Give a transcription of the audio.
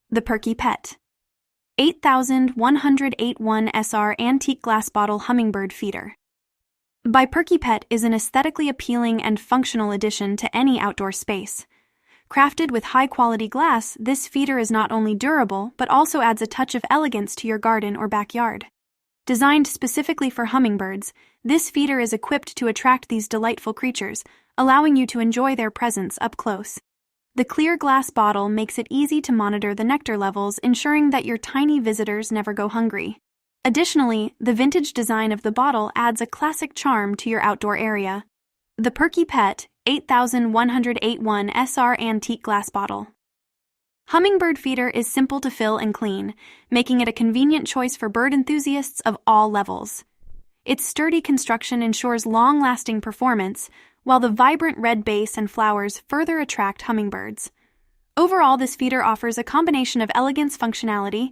The Perky-Pet 8108-1SR Antique Glass Bottle Hummingbird Feeder by Perky-Pet is an aesthetically appealing and functional addition to any outdoor space. Crafted with high-quality glass, this feeder is not only durable but also adds a touch of elegance to your garden or backyard. Designed specifically for hummingbirds, this feeder is equipped to attract these delightful creatures, allowing you to enjoy their presence up close. The clear glass bottle makes it easy to monitor the nectar levels, ensuring that your tiny visitors never go hungry. Additionally, the vintage design of the bottle adds a classic charm to your outdoor area. The Perky-Pet 8108-1SR Antique Glass Bottle Hummingbird Feeder is simple to fill and clean, making it a convenient choice for bird enthusiasts of all levels. Its sturdy construction ensures long-lasting performance, while the vibrant red base and flowers further attract hummingbirds. Overall, this feeder offers a combination of elegance, functionality,